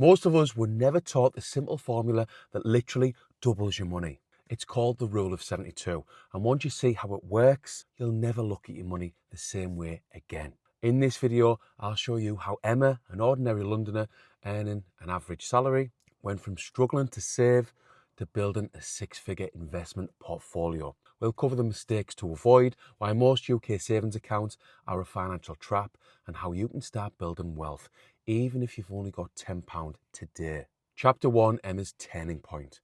Most of us were never taught the simple formula that literally doubles your money. It's called the Rule of 72, and once you see how it works, you'll never look at your money the same way again. In this video, I'll show you how Emma, an ordinary Londoner earning an average salary, went from struggling to save to building a six-figure investment portfolio. We'll cover the mistakes to avoid, why most UK savings accounts are a financial trap, and how you can start building wealth, even if you've only got £10 today. Chapter 1, Emma's turning point.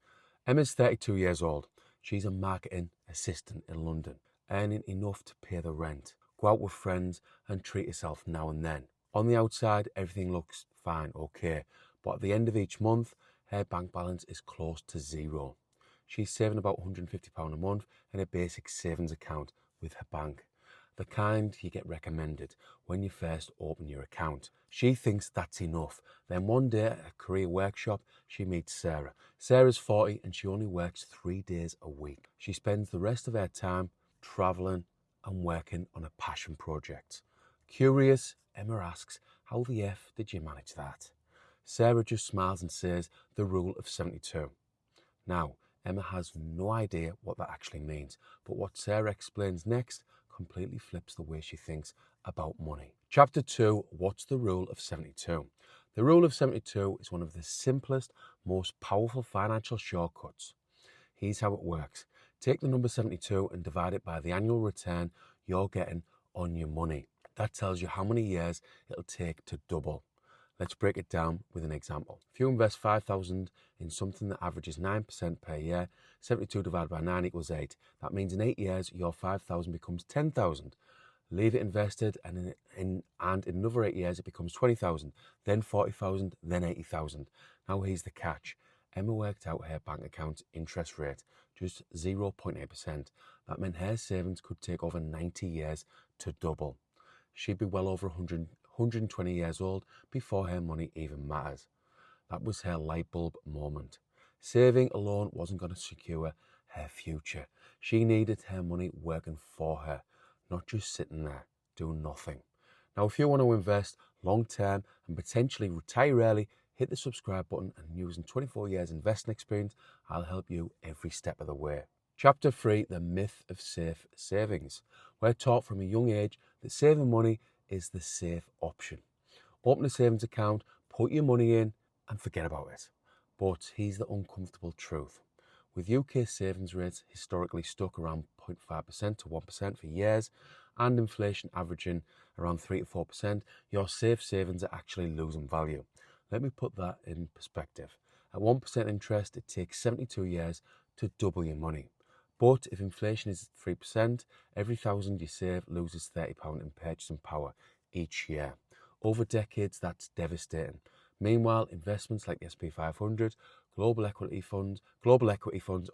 Emma's 32 years old. She's a marketing assistant in London, earning enough to pay the rent, go out with friends and treat herself now and then. On the outside, everything looks fine, okay, but at the end of each month, her bank balance is close to zero. She's saving about £150 a month in a basic savings account with her bank, the kind you get recommended when you first open your account. She thinks that's enough. Then one day at a career workshop, she meets Sarah. Sarah's 40 and she only works 3 days a week. She spends the rest of her time travelling and working on a passion project. Curious, Emma asks, how the F did you manage that? Sarah just smiles and says, the Rule of 72. Now, Emma has no idea what that actually means, but what Sarah explains next completely flips the way she thinks about money. Chapter 2, what's the Rule of 72? The Rule of 72 is one of the simplest, most powerful financial shortcuts. Here's how it works. Take the number 72 and divide it by the annual return you're getting on your money. That tells you how many years it'll take to double. Let's break it down with an example. If you invest £5,000 in something that averages 9% per year, 72 divided by 9 equals 8. That means in 8 years, your £5,000 becomes £10,000. Leave it invested, and in another 8 years, it becomes £20,000, then £40,000, then £80,000. Now here's the catch. Emma worked out her bank account's interest rate, just 0.8%. That meant her savings could take over 90 years to double. She'd be well over 120 years old before her money even matters. That was her light bulb moment. Saving alone wasn't going to secure her future. She needed her money working for her, not just sitting there doing nothing. Now, if you want to invest long term and potentially retire early, hit the subscribe button, and using 24 years investing experience, I'll help you every step of the way. Chapter 3, the myth of safe savings. We're taught from a young age that saving money is the safe option. Open a savings account, put your money in and forget about it. But here's the uncomfortable truth. With UK savings rates historically stuck around 0.5% to 1% for years and inflation averaging around 3 to 4%, your safe savings are actually losing value. Let me put that in perspective. At 1% interest, it takes 72 years to double your money. But if inflation is 3%, every £1,000 you save loses £30 in purchasing power each year. Over decades, that's devastating. Meanwhile, investments like the SP 500, global equity funds,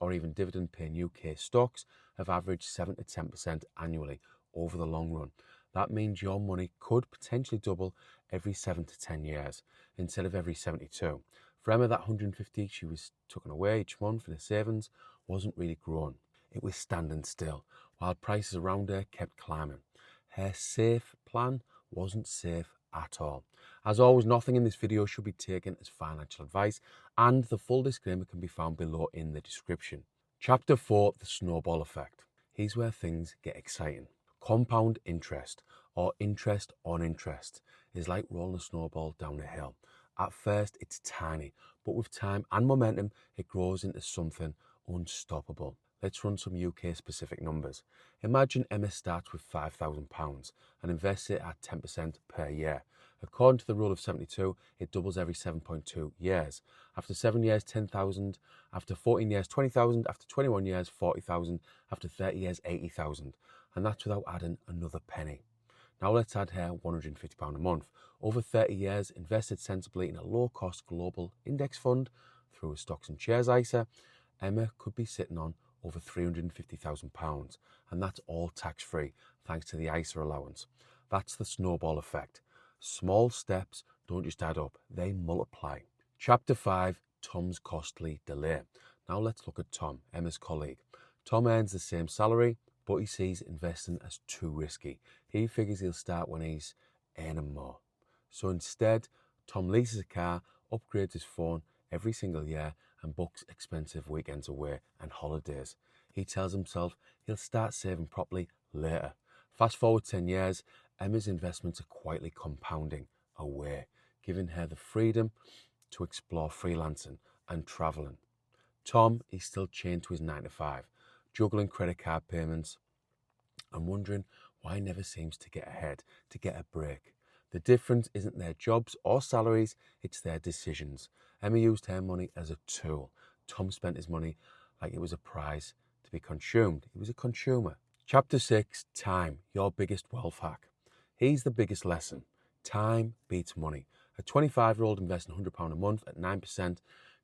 or even dividend-paying UK stocks have averaged 7 to 10% annually over the long run. That means your money could potentially double every 7 to 10 years instead of every 72. For Emma, that 150 she was taking away each month for the savings wasn't really growing. It was standing still, while prices around her kept climbing. Her safe plan wasn't safe at all. As always, nothing in this video should be taken as financial advice, and the full disclaimer can be found below in the description. Chapter 4, the snowball effect. Here's where things get exciting. Compound interest, or interest on interest, is like rolling a snowball down a hill. At first, it's tiny, but with time and momentum, it grows into something unstoppable. Let's run some UK specific numbers. Imagine Emma starts with £5,000 and invests it at 10% per year. According to the Rule of 72, it doubles every 7.2 years. After 7 years, 10,000. After 14 years, 20,000. After 21 years, 40,000. After 30 years, 80,000. And that's without adding another penny. Now let's add here £150 a month. Over 30 years, invested sensibly in a low-cost global index fund through a stocks and shares ISA, Emma could be sitting on over £350,000, and that's all tax-free thanks to the ISA allowance. That's the snowball effect. Small steps don't just add up, they multiply. Chapter 5, Tom's costly delay. Now let's look at Tom, Emma's colleague. Tom earns the same salary, but he sees investing as too risky. He figures he'll start when he's earning more. So instead, Tom leases a car upgrades his phone every single year, and books expensive weekends away and holidays. He tells himself he'll start saving properly later. Fast forward 10 years, Emma's investments are quietly compounding away, giving her the freedom to explore freelancing and travelling. Tom is still chained to his 9 to 5, juggling credit card payments and wondering why he never seems to get ahead, to get a break. The difference isn't their jobs or salaries, it's their decisions. Emma used her money as a tool. Tom spent his money like it was a prize to be consumed. He was a consumer. Chapter 6, Time, your biggest wealth hack. Here's the biggest lesson. Time beats money. A 25-year-old investing £100 a month at 9%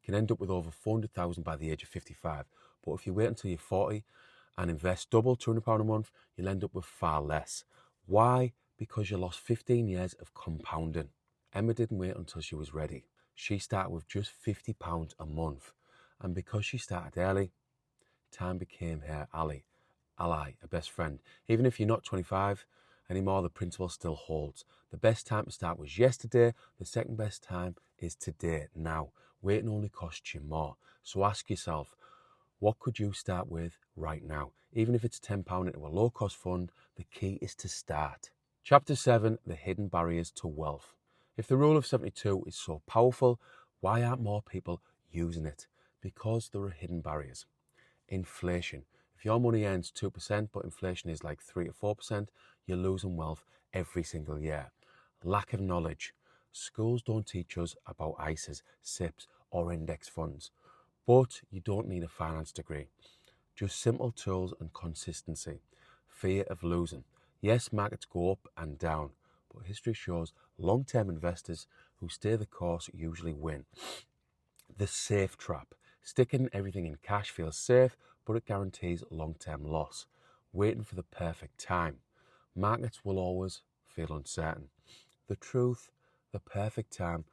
can end up with over $400,000 by the age of 55. But if you wait until you're 40 and invest double, £200 a month, you'll end up with far less. Why? Because you lost 15 years of compounding. Emma didn't wait until she was ready. She started with just £50 a month. And because she started early, time became her ally, a best friend. Even if you're not 25 anymore, the principle still holds. The best time to start was yesterday. The second best time is today, now. Waiting only costs you more. So ask yourself, what could you start with right now? Even if it's £10 into a low-cost fund, the key is to start. Chapter 7, the hidden barriers to wealth. If the rule of 72 is so powerful, why aren't more people using it? Because there are hidden barriers. Inflation. If your money earns 2%, but inflation is like 3 to 4%, you're losing wealth every single year. Lack of knowledge. Schools don't teach us about ISAs, SIPs, or index funds. But you don't need a finance degree. Just simple tools and consistency. Fear of losing. Yes, markets go up and down, but history shows long-term investors who stay the course usually win. The safe trap. Sticking everything in cash feels safe, but it guarantees long-term loss. Waiting for the perfect time. Markets will always feel uncertain. The truth, the perfect time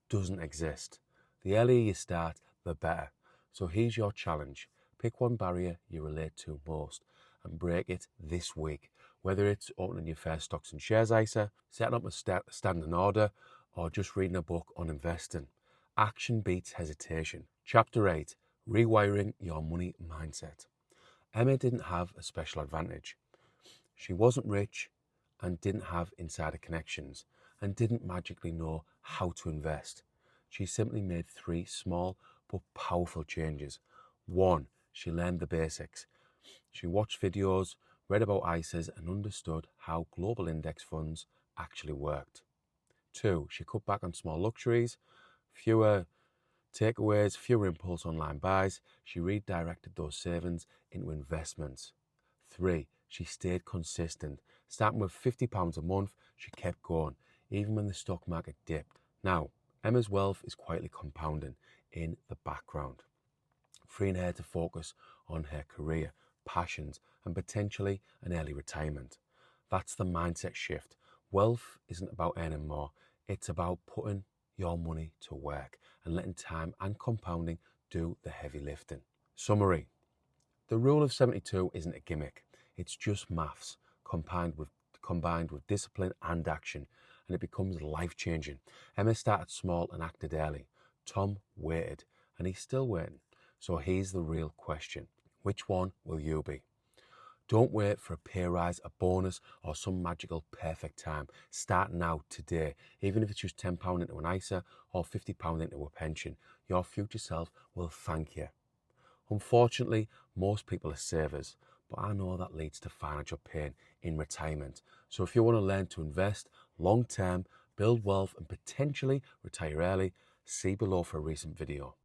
doesn't exist. The earlier you start, the better. So here's your challenge. Pick one barrier you relate to most and break it this week. Whether it's opening your first stocks and shares ISA, setting up a standing order, or just reading a book on investing. Action beats hesitation. Chapter 8, rewiring your money mindset. Emma didn't have a special advantage. She wasn't rich and didn't have insider connections and didn't magically know how to invest. She simply made 3 small but powerful changes. 1, she learned the basics. She watched videos, read about ISAs and understood how global index funds actually worked. 2, she cut back on small luxuries, fewer takeaways, fewer impulse online buys. She redirected those savings into investments. 3, she stayed consistent. Starting with £50 a month, she kept going, even when the stock market dipped. Now, Emma's wealth is quietly compounding in the background, freeing her to focus on her career, passions, and potentially an early retirement. That's the mindset shift. Wealth isn't about earning more. It's about putting your money to work and letting time and compounding do the heavy lifting. Summary. The rule of 72 isn't a gimmick. It's just maths combined with discipline and action, and it becomes life-changing. Emma started small and acted early. Tom waited, and he's still waiting. So here's the real question. Which one will you be? Don't wait for a pay rise, a bonus, or some magical perfect time. Start now, today. Even if it's just £10 into an ISA or £50 into a pension, your future self will thank you. Unfortunately, most people are savers, but I know that leads to financial pain in retirement. So if you want to learn to invest long-term, build wealth, and potentially retire early, see below for a recent video.